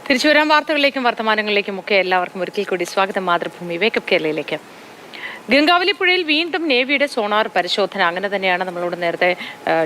തിരിച്ചുവരാൻ വാർത്തകളിലേക്കും വർത്തമാനങ്ങളിലേക്കും ഒക്കെ എല്ലാവർക്കും ഒരിക്കൽ കൂടി സ്വാഗതം. മാതൃഭൂമി വേക്കപ്പ് കേരളയിലേക്ക്. ഗംഗാവലി പുഴയിൽ വീണ്ടും നേവിയുടെ സോണാർ പരിശോധന. അങ്ങനെ തന്നെയാണ് നമ്മളോട് നേരത്തെ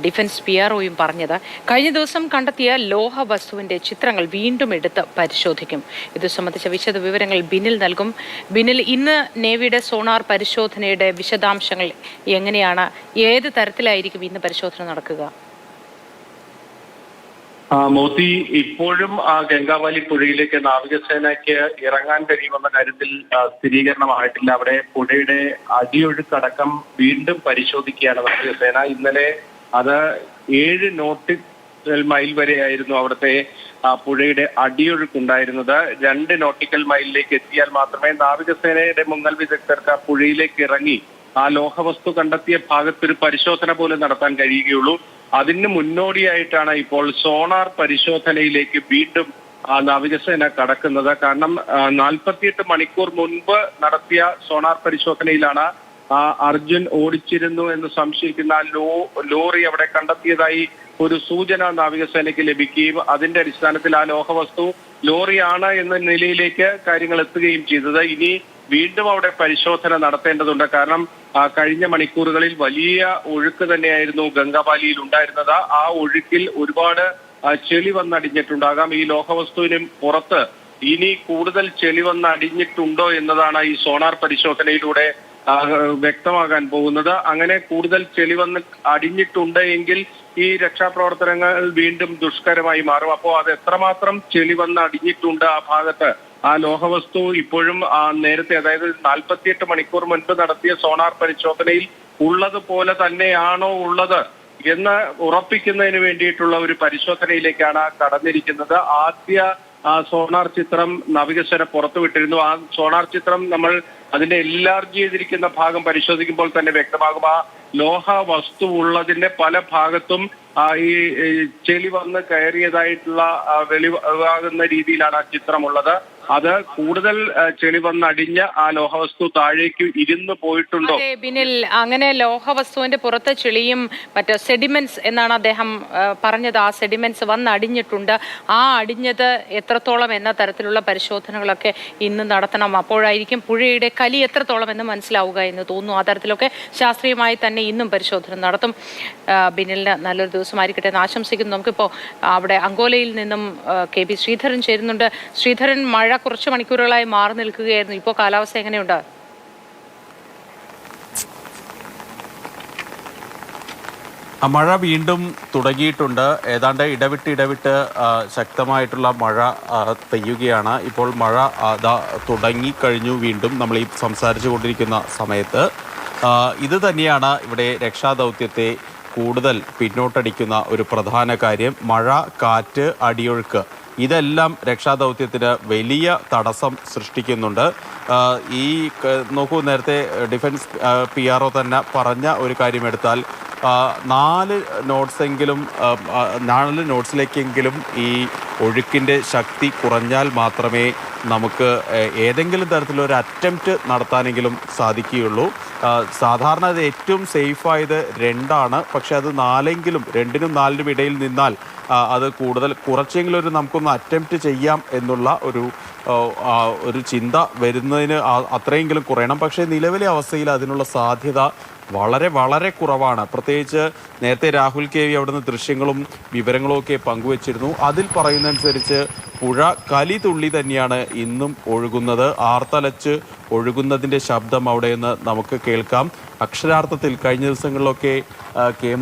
ഡിഫൻസ് PROയും പറഞ്ഞത്. കഴിഞ്ഞ ദിവസം കണ്ടെത്തിയ ലോഹ വസ്തുവിന്റെ ചിത്രങ്ങൾ വീണ്ടും എടുത്ത് പരിശോധിക്കും. ഇത് സംബന്ധിച്ച വിശദ വിവരങ്ങൾ ബിനിൽ നൽകും. ബിനിൽ, ഇന്ന് നേവിയുടെ സോണാർ പരിശോധനയുടെ വിശദാംശങ്ങൾ എങ്ങനെയാണ്? ഏത് തരത്തിലായിരിക്കും ഇന്ന് പരിശോധന നടക്കുക? മോത്തി, ഇപ്പോഴും ഗംഗാവലി പുഴയിലേക്ക് നാവികസേനയ്ക്ക് ഇറങ്ങാൻ കഴിയുമെന്ന കാര്യത്തിൽ സ്ഥിരീകരണമായിട്ടില്ല. അവിടെ പുഴയുടെ അടിയൊഴുക്കടക്കം വീണ്ടും പരിശോധിക്കുകയാണ് നാവികസേന. ഇന്നലെ അത് 7 നോട്ടിക്കൽ മൈൽ വരെയായിരുന്നു അവിടുത്തെ പുഴയുടെ അടിയൊഴുക്കുണ്ടായിരുന്നത്. 2 നോട്ടിക്കൽ മൈലിലേക്ക് എത്തിയാൽ മാത്രമേ നാവികസേനയുടെ മുങ്ങൽ വിദഗ്ധർക്ക് പുഴയിലേക്ക് ഇറങ്ങി ആ ലോഹവസ്തു കണ്ടെത്തിയ ഭാഗത്തൊരു പരിശോധന പോലും നടത്താൻ കഴിയുകയുള്ളൂ. അതിന് മുന്നോടിയായിട്ടാണ് ഇപ്പോൾ സോണാർ പരിശോധനയിലേക്ക് വീണ്ടും നാവികസേന കടക്കുന്നത്. കാരണം 48 മണിക്കൂർ മുൻപ് നടത്തിയ സോണാർ പരിശോധനയിലാണ് അർജുൻ ഓടിച്ചിരുന്നു എന്ന് സംശയിക്കുന്ന ലോറി അവിടെ കണ്ടെത്തിയതായി ഒരു സൂചന നാവികസേനയ്ക്ക് ലഭിക്കുകയും അതിന്റെ അടിസ്ഥാനത്തിൽ ആ ലോഹവസ്തു ലോറിയാണ് എന്ന നിലയിലേക്ക് കാര്യങ്ങൾ എത്തുകയും ചെയ്തത്. ഇനി വീണ്ടും അവിടെ പരിശോധന നടത്തേണ്ടതുണ്ട്. കാരണം കഴിഞ്ഞ മണിക്കൂറുകളിൽ വലിയ ഒഴുക്ക് തന്നെയായിരുന്നു ഗംഗാവാലിയിൽ ഉണ്ടായിരുന്നത്. ആ ഒഴുക്കിൽ ഒരുപാട് ചെളി വന്നടിഞ്ഞിട്ടുണ്ടാകാം. ഈ ലോഹവസ്തുവിനും പുറത്ത് ഇനി കൂടുതൽ ചെളി വന്നടിഞ്ഞിട്ടുണ്ടോ എന്നതാണ് ഈ സോണാർ പരിശോധനയിലൂടെ വ്യക്തമാകാൻ പോകുന്നത്. അങ്ങനെ കൂടുതൽ ചെളി വന്ന് അടിഞ്ഞിട്ടുണ്ട് എങ്കിൽ ഈ രക്ഷാപ്രവർത്തനങ്ങൾ വീണ്ടും ദുഷ്കരമായി മാറും. അപ്പോൾ അത് എത്രമാത്രം ചെളി വന്ന് അടിഞ്ഞിട്ടുണ്ട് ആ ഭാഗത്ത്, ആ ലോഹവസ്തു ഇപ്പോഴും നേരത്തെ, അതായത് 48 മണിക്കൂർ മുൻപ് നടത്തിയ സോണാർ പരിശോധനയിൽ ഉള്ളതുപോലെ തന്നെയാണോ ഉള്ളത് എന്ന് ഉറപ്പിക്കുന്നതിന് വേണ്ടിയിട്ടുള്ള ഒരു പരിശോധനയിലേക്കാണ് കടന്നിരിക്കുന്നത്. ആദ്യ സോണാർ ചിത്രം നാവികസേന പുറത്തുവിട്ടിരുന്നു. ആ സോണാർ ചിത്രം നമ്മൾ അതിന്റെ എൻലാർജ് ചെയ്തിരിക്കുന്ന ഭാഗം പരിശോധിക്കുമ്പോൾ തന്നെ വ്യക്തമാകും. ആ ലോഹ വസ്തു ഉള്ളതിന്റെ പല ഭാഗത്തും ഈ ചെളി വന്ന് കയറിയതായിട്ടുള്ള വെളിവാകുന്ന രീതിയിലാണ് ആ ചിത്രമുള്ളത്. അത് കൂടുതൽ ചെളി വന്നടിഞ്ഞ ആ ലോഹവസ്തു താഴേക്ക് ഇരുന്ന് പോയിട്ടുണ്ടോ? ബിനിൽ, അങ്ങനെ ലോഹവസ്തുവിന്റെ പുറത്ത് ചെളിയും മറ്റു സെഡിമെന്റ്സ് എന്നാണ് അദ്ദേഹം പറഞ്ഞത്. ആ സെഡിമെന്റ്സ് വന്നടിഞ്ഞിട്ടുണ്ട്. ആ അടിഞ്ഞത് എത്രത്തോളം എന്ന തരത്തിലുള്ള പരിശോധനകളൊക്കെ ഇന്ന് നടത്തണം. അപ്പോഴായിരിക്കും പുഴയുടെ കലി എത്രത്തോളം എന്ന് മനസ്സിലാവുക എന്ന് തോന്നുന്നു. ആ തരത്തിലൊക്കെ ശാസ്ത്രീയമായി തന്നെ ഇന്നും പരിശോധന നടത്തും. ബിനിലിന് നല്ലൊരു ദിവസമായിരിക്കട്ടെ എന്ന് ആശംസിക്കുന്നു. നമുക്കിപ്പോൾ അവിടെ അങ്കോലയിൽ നിന്നും KB ശ്രീധരൻ ചേരുന്നുണ്ട്. ശ്രീധരൻ, മഴ കുറച്ച് മണിക്കൂറുകളായി മാറി നിൽക്കുകയായിരുന്നു. ഇപ്പോൾ കാലാവസ്ഥ എങ്ങനെയുണ്ട്? മഴ വീണ്ടും തുടങ്ങിയിട്ടുണ്ട്. ഏതാണ്ട് ഇടവിട്ട് ശക്തമായിട്ടുള്ള മഴ പെയ്യുകയാണ്. ഇപ്പോൾ മഴ തുടങ്ങിക്കഴിഞ്ഞു. വീണ്ടും നമ്മൾ ഈ സംസാരിച്ചു കൊണ്ടിരിക്കുന്ന സമയത്ത് ഇത് തന്നെയാണ് ഇവിടെ രക്ഷാദൗത്യത്തെ കൂടുതൽ പിന്നോട്ടടിക്കുന്ന ഒരു പ്രധാന കാര്യം. മഴ, കാറ്റ്, അടിയൊഴുക്ക്, ഇതെല്ലാം രക്ഷാദൗത്യത്തിന് വലിയ തടസ്സം സൃഷ്ടിക്കുന്നുണ്ട്. ഈ നോക്കൂ, നേരത്തെ ഡിഫൻസ് PRO തന്നെ പറഞ്ഞ ഒരു കാര്യമെടുത്താൽ 4 നോട്ട്സിലേക്കെങ്കിലും ഈ ഒഴുക്കിൻ്റെ ശക്തി കുറഞ്ഞാൽ മാത്രമേ നമുക്ക് ഏതെങ്കിലും തരത്തിലൊരു അറ്റംപ്റ്റ് നടത്താനെങ്കിലും സാധിക്കുകയുള്ളൂ. സാധാരണ അത് ഏറ്റവും സേഫായത് 2ആണ്. പക്ഷെ അത് 4എങ്കിലും, 2നും 4നും ഇടയിൽ നിന്നാൽ അത് കുറച്ചെങ്കിലും നമുക്കൊന്ന് അറ്റംപ്റ്റ് ചെയ്യാം എന്നുള്ള ഒരു ചിന്ത വരുന്നതിന് അത്രയെങ്കിലും കുറയണം. പക്ഷേ നിലവിലെ അവസ്ഥയിൽ അതിനുള്ള സാധ്യത വളരെ വളരെ കുറവാണ്. പ്രത്യേകിച്ച് നേരത്തെ രാഹുൽ KV അവിടുന്ന് ദൃശ്യങ്ങളും വിവരങ്ങളും ഒക്കെ പങ്കുവച്ചിരുന്നു. അതിൽ പറയുന്നതനുസരിച്ച് പുഴ കലി തുള്ളി തന്നെയാണ് ഇന്നും ഒഴുകുന്നത്. ആർത്തലച്ച് ഒഴുകുന്നതിൻ്റെ ശബ്ദം അവിടെ നിന്ന് നമുക്ക് കേൾക്കാം. അക്ഷരാർത്ഥത്തിൽ കഴിഞ്ഞ ദിവസങ്ങളിലൊക്കെ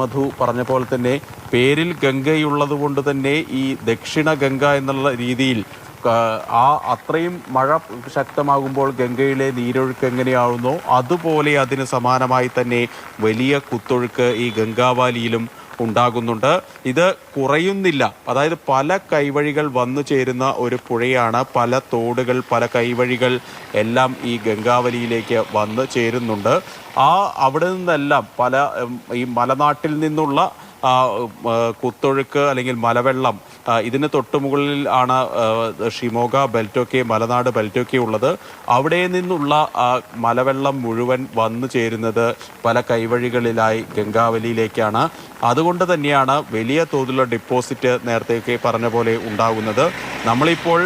മധു പറഞ്ഞ പോലെ തന്നെ പേരിൽ ഗംഗയുള്ളത് കൊണ്ട് തന്നെ ഈ ദക്ഷിണ ഗംഗ എന്നുള്ള രീതിയിൽ അത്രയും മഴ ശക്തമാകുമ്പോൾ ഗംഗയിലെ നീരൊഴുക്ക് എങ്ങനെയാവുന്നോ അതുപോലെ അതിന് സമാനമായി തന്നെ വലിയ കുത്തൊഴുക്ക് ഈ ഗംഗാവാലിയിലും ഉണ്ടാകുന്നുണ്ട്. ഇത് കുറയുന്നില്ല. അതായത് പല കൈവഴികൾ വന്നു ചേരുന്ന ഒരു പുഴയാണ്. പല തോടുകൾ, പല കൈവഴികൾ എല്ലാം ഈ ഗംഗാവലിയിലേക്ക് വന്നു ചേരുന്നുണ്ട്. അവിടെ നിന്നെല്ലാം ഈ മലനാട്ടിൽ നിന്നുള്ള കുത്തൊഴുക്ക് അല്ലെങ്കിൽ മലവെള്ളം, ഇതിന് തൊട്ടുമുകളിൽ ആണ് ഷിമോഗ ബെൽറ്റോക്കെ, മലനാട് ബെൽറ്റോക്കെ ഉള്ളത്. അവിടെ നിന്നുള്ള മലവെള്ളം മുഴുവൻ വന്നു ചേരുന്നത് പല കൈവഴികളിലായി ഗംഗാവലിയിലേക്കാണ്. അതുകൊണ്ട് തന്നെയാണ് വലിയ തോതിലുള്ള ഡിപ്പോസിറ്റ് നേരത്തെയൊക്കെ പറഞ്ഞ പോലെ ഉണ്ടാകുന്നത്. നമ്മളിപ്പോൾ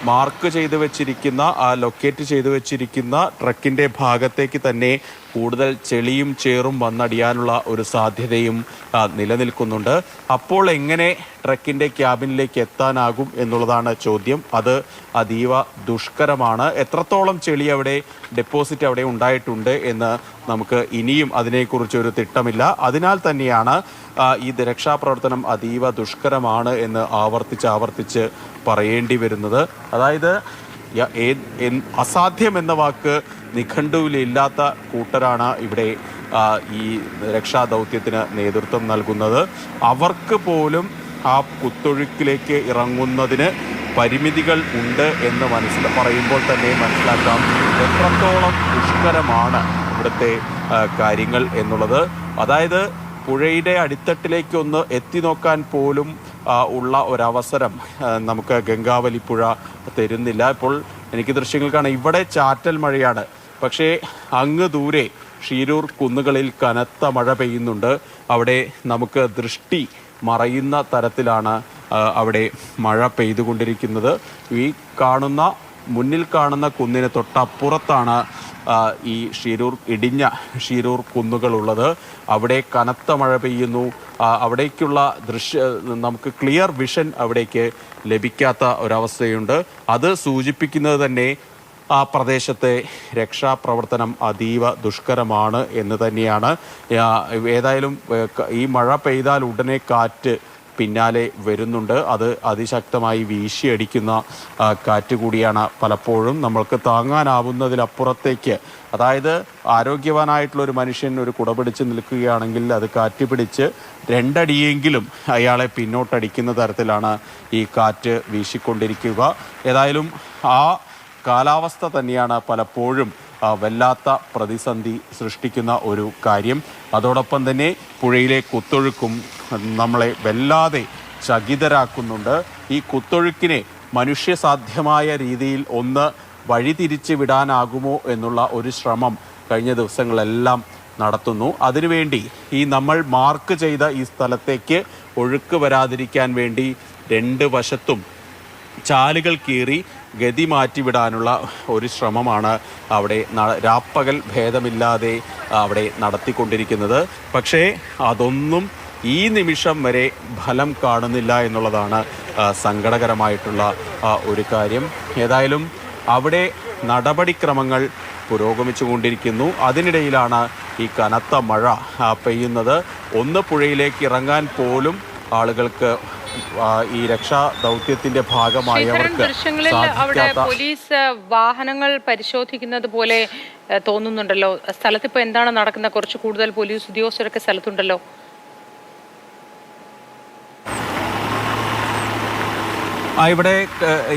മാർക്ക് ചെയ്തു വെച്ചിരിക്കുന്ന ലൊക്കേറ്റ് ചെയ്തു വെച്ചിരിക്കുന്ന ട്രക്കിൻ്റെ ഭാഗത്തേക്ക് തന്നെ കൂടുതൽ ചെളിയും ചേറും വന്നടിയാനുള്ള ഒരു സാധ്യതയും നിലനിൽക്കുന്നുണ്ട്. അപ്പോൾ എങ്ങനെ ട്രക്കിൻ്റെ ക്യാബിനിലേക്ക് എത്താനാകും എന്നുള്ളതാണ് ചോദ്യം. അത് അതീവ ദുഷ്കരമാണ്. എത്രത്തോളം ചെളി അവിടെ ഡെപ്പോസിറ്റ് അവിടെ ഉണ്ടായിട്ടുണ്ട് എന്ന് നമുക്ക് ഇനിയും അതിനെക്കുറിച്ചൊരു തിട്ടമില്ല. അതിനാൽ തന്നെയാണ് ഈ രക്ഷാപ്രവർത്തനം അതീവ ദുഷ്കരമാണ് എന്ന് ആവർത്തിച്ച് പറയേണ്ടി വരുന്നത്. അതായത് അസാധ്യം എന്ന വാക്ക് നിഘണ്ടുവിലില്ലാത്ത കൂട്ടരാണ് ഇവിടെ ഈ രക്ഷാദൗത്യത്തിന് നേതൃത്വം നൽകുന്നത്. അവർക്ക് പോലും ആ കുത്തൊഴുക്കിലേക്ക് ഇറങ്ങുന്നതിന് പരിമിതികൾ ഉണ്ട് എന്ന് പറയുമ്പോൾ തന്നെ മനസ്സിലാക്കാം എത്രത്തോളം ദുഷ്കരമാണ് ഇവിടുത്തെ കാര്യങ്ങൾ എന്നുള്ളത്. അതായത് പുഴയുടെ അടിത്തട്ടിലേക്കൊന്ന് എത്തി നോക്കാൻ പോലും ഉള്ള ഒരവസരം നമുക്ക് ഗംഗാവലി പുഴ തരുന്നില്ല. ഇപ്പോൾ എനിക്ക് ദൃശ്യങ്ങൾ കാണാം, ഇവിടെ ചാറ്റൽ മഴയാണ്. പക്ഷേ അങ്ങ് ദൂരെ ഷീരൂർ കുന്നുകളിൽ കനത്ത മഴ പെയ്യുന്നുണ്ട്. അവിടെ നമുക്ക് ദൃഷ്ടി മറയുന്ന തരത്തിലാണ് അവിടെ മഴ പെയ്തുകൊണ്ടിരിക്കുന്നത്. ഈ മുന്നിൽ കാണുന്ന കുന്നിന് തൊട്ടപ്പുറത്താണ് ഈ ഇടിഞ്ഞ ഷീരൂർ കുന്നുകളുള്ളത്. അവിടെ കനത്ത മഴ പെയ്യുന്നു. അവിടേക്കുള്ള നമുക്ക് ക്ലിയർ വിഷൻ അവിടേക്ക് ലഭിക്കാത്ത ഒരവസ്ഥയുണ്ട്. അത് സൂചിപ്പിക്കുന്നത് തന്നെ ആ പ്രദേശത്തെ രക്ഷാപ്രവർത്തനം അതീവ ദുഷ്കരമാണ് എന്ന് തന്നെയാണ്. ഏതായാലും ഈ മഴ പെയ്താൽ ഉടനെ കാറ്റ് പിന്നാലെ വരുന്നുണ്ട്. അത് അതിശക്തമായി വീശിയടിക്കുന്ന കാറ്റ് കൂടിയാണ്. പലപ്പോഴും നമ്മൾക്ക് താങ്ങാനാവുന്നതിലപ്പുറത്തേക്ക്, അതായത് ആരോഗ്യവാനായിട്ടുള്ള ഒരു മനുഷ്യൻ ഒരു കുട പിടിച്ച് നിൽക്കുകയാണെങ്കിൽ അത് കാറ്റ് പിടിച്ച് രണ്ടടിയെങ്കിലും അയാളെ പിന്നോട്ടടിക്കുന്ന തരത്തിലാണ് ഈ കാറ്റ് വീശിക്കൊണ്ടിരിക്കുക. ഏതായാലും ആ കാലാവസ്ഥ തന്നെയാണ് പലപ്പോഴും വല്ലാത്ത പ്രതിസന്ധി സൃഷ്ടിക്കുന്ന ഒരു കാര്യം. അതോടൊപ്പം തന്നെ പുഴയിലെ കുത്തൊഴുക്കും നമ്മളെ വല്ലാതെ ചകിതരാക്കുന്നുണ്ട്. ഈ കുത്തൊഴുക്കിനെ മനുഷ്യസാധ്യമായ രീതിയിൽ ഒന്ന് വഴിതിരിച്ച് വിടാനാകുമോ എന്നുള്ള ഒരു ശ്രമം കഴിഞ്ഞ ദിവസങ്ങളെല്ലാം നടത്തുന്നു. അതിനുവേണ്ടി ഈ നമ്മൾ മാർക്ക് ചെയ്ത ഈ സ്ഥലത്തേക്ക് ഒഴുക്ക് വരാതിരിക്കാൻ വേണ്ടി രണ്ട് വശത്തും ചാലുകൾ കീറി ഗതി മാറ്റിവിടാനുള്ള ഒരു ശ്രമമാണ് അവിടെ രാപ്പകൽ ഭേദമില്ലാതെ അവിടെ നടത്തിക്കൊണ്ടിരിക്കുന്നത്. പക്ഷേ അതൊന്നും ഈ നിമിഷം വരെ ഫലം കാണുന്നില്ല എന്നുള്ളതാണ് സങ്കടകരമായിട്ടുള്ള ഒരു കാര്യം. ഏതായാലും അവിടെ നടപടിക്രമങ്ങൾ പുരോഗമിച്ചുകൊണ്ടിരിക്കുന്നു. അതിനിടയിലാണ് ഈ കനത്ത മഴ പെയ്യുന്നത്. ഒന്ന് പുഴയിലേക്ക് ഇറങ്ങാൻ പോലും ആളുകൾക്ക് ഈ രക്ഷാ ദൗത്യത്തിന്റെ ഭാഗമായവർക്ക് ദൃശ്യങ്ങളിൽ അവിടെ പോലീസ് വാഹനങ്ങൾ പരിശോധിക്കുന്നത് പോലെ തോന്നുന്നുണ്ടല്ലോ. സ്ഥലത്ത് ഇപ്പൊ എന്താണ് നടക്കുന്നത്? കുറച്ച് കൂടുതൽ പോലീസ് ഉദ്യോഗസ്ഥരൊക്കെ സ്ഥലത്തുണ്ടല്ലോ. ഇവിടെ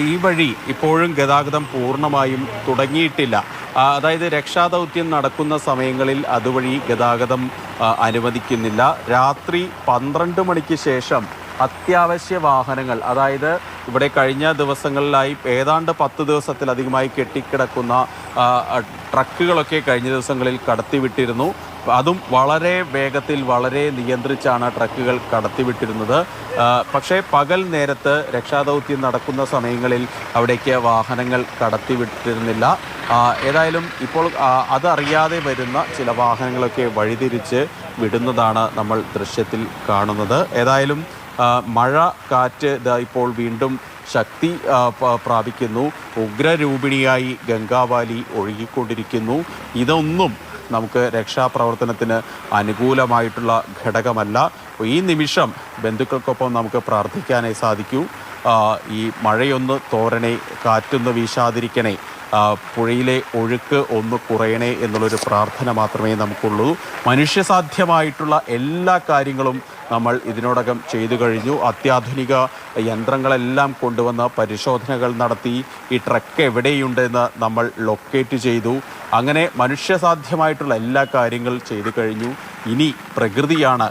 ഈ വഴി ഇപ്പോഴും ഗതാഗതം പൂർണ്ണമായും തുടങ്ങിയിട്ടില്ല. അതായത് രക്ഷാദൗത്യം നടക്കുന്ന സമയങ്ങളിൽ അതുവഴി ഗതാഗതം അനുവദിക്കുന്നില്ല. രാത്രി 12 മണിക്ക് ശേഷം അത്യാവശ്യ വാഹനങ്ങൾ, അതായത് ഇവിടെ കഴിഞ്ഞ ദിവസങ്ങളിലായി ഏതാണ്ട് 10 ദിവസത്തിലധികമായി കെട്ടിക്കിടക്കുന്ന ട്രക്കുകളൊക്കെ കഴിഞ്ഞ ദിവസങ്ങളിൽ കടത്തിവിട്ടിരുന്നു. അതും വളരെ വേഗത്തിൽ വളരെ നിയന്ത്രിച്ചാണ് ട്രക്കുകൾ കടത്തിവിട്ടിരുന്നത്. പക്ഷേ പകൽ നേരത്ത് രക്ഷാദൗത്യം നടക്കുന്ന സമയങ്ങളിൽ അവിടേക്ക് വാഹനങ്ങൾ കടത്തിവിട്ടിരുന്നില്ല. ഏതായാലും ഇപ്പോൾ അതറിയാതെ വരുന്ന ചില വാഹനങ്ങളൊക്കെ വഴിതിരിച്ച് വിടുന്നതാണ് നമ്മൾ ദൃശ്യത്തിൽ കാണുന്നത്. ഏതായാലും മഴ കാറ്റ് ഇപ്പോൾ വീണ്ടും ശക്തി പ്രാപിക്കുന്നു. ഉഗ്രരൂപിണിയായി ഗംഗാവാലി ഒഴുകിക്കൊണ്ടിരിക്കുന്നു. ഇതൊന്നും നമുക്ക് രക്ഷാപ്രവർത്തനത്തിന് അനുകൂലമായിട്ടുള്ള ഘടകമല്ല. ഈ നിമിഷം ബന്ധുക്കൾക്കൊപ്പം നമുക്ക് പ്രാർത്ഥിക്കാനേ സാധിക്കൂ. ഈ മഴയൊന്ന് തോരണേ, കാറ്റൊന്ന് വീശാതിരിക്കണേ, പുഴയിലെ ഒഴുക്ക് ഒന്ന് കുറയണേ എന്നുള്ളൊരു പ്രാർത്ഥന മാത്രമേ നമുക്കുള്ളൂ. മനുഷ്യസാധ്യമായിട്ടുള്ള എല്ലാ കാര്യങ്ങളും നമ്മൾ ഇതിനോടകം ചെയ്തു കഴിഞ്ഞു. അത്യാധുനിക യന്ത്രങ്ങളെല്ലാം കൊണ്ടുവന്ന് പരിശോധനകൾ നടത്തി ഈ ട്രക്ക് എവിടെയുണ്ടെന്ന് നമ്മൾ ലൊക്കേറ്റ് ചെയ്തു. അങ്ങനെ മനുഷ്യസാധ്യമായിട്ടുള്ള എല്ലാ കാര്യങ്ങളും ചെയ്തു കഴിഞ്ഞു. ഇനി പ്രകൃതിയാണ്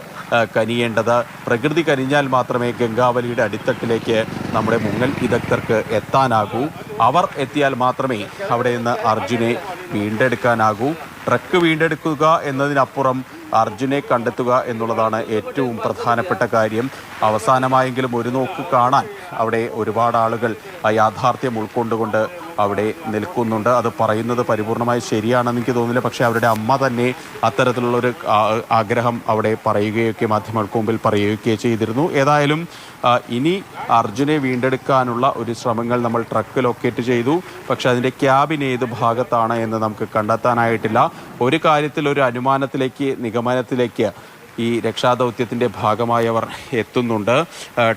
കനിയേണ്ടത്. പ്രകൃതി കനിഞ്ഞാൽ മാത്രമേ ഗംഗാവലിയുടെ അടിത്തട്ടിലേക്ക് നമ്മുടെ മുങ്ങൽ വിദഗ്ധർക്ക് എത്താനാകൂ. അവർ എത്തിയാൽ മാത്രമേ അവിടെ നിന്ന് അർജുനെ വീണ്ടെടുക്കാനാകൂ. ട്രക്ക് വീണ്ടെടുക്കുക എന്നതിനപ്പുറം അർജുനെ കണ്ടെത്തുക എന്നുള്ളതാണ് ഏറ്റവും പ്രധാനപ്പെട്ട കാര്യം. അവസാനമായെങ്കിലും ഒരു നോക്ക് കാണാൻ അവിടെ ഒരുപാട് ആളുകൾ ആ യാഥാർത്ഥ്യം ഉൾക്കൊണ്ടുകൊണ്ട് അവിടെ നിൽക്കുന്നുണ്ട്. അത് പറയുന്നത് പരിപൂർണമായി ശരിയാണെന്ന് എനിക്ക് തോന്നുന്നില്ല. പക്ഷേ അവരുടെ അമ്മ തന്നെ അത്തരത്തിലുള്ളൊരു ആഗ്രഹം അവിടെ പറയുകയൊക്കെ മാധ്യമങ്ങൾക്ക് മുമ്പിൽ പറയുകയൊക്കെ ചെയ്തിരുന്നു. ഏതായാലും ഇനി അർജുനെ വീണ്ടെടുക്കാനുള്ള ഒരു ശ്രമങ്ങൾ നമ്മൾ ട്രക്ക് ലൊക്കേറ്റ് ചെയ്തു. പക്ഷെ അതിൻ്റെ ക്യാബിൻ ഏത് ഭാഗത്താണ് എന്ന് നമുക്ക് കണ്ടെത്താനായിട്ടില്ല. ഒരു കാര്യത്തിൽ ഒരു നിഗമനത്തിലേക്ക് ഈ രക്ഷാദൗത്യത്തിൻ്റെ ഭാഗമായി അവർ എത്തുന്നുണ്ട്.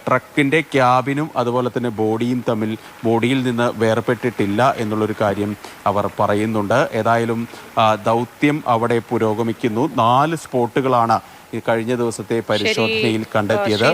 ട്രക്കിൻ്റെ ക്യാബിനും അതുപോലെ തന്നെ ബോഡിയിൽ നിന്ന് വേർപെട്ടിട്ടില്ല എന്നുള്ളൊരു കാര്യം അവർ പറയുന്നുണ്ട്. ഏതായാലും ദൗത്യം അവിടെ പുരോഗമിക്കുന്നു. 4 സ്പോട്ടുകളാണ് ഈ കഴിഞ്ഞ ദിവസത്തെ പരിശോധനയിൽ കണ്ടെത്തിയത്.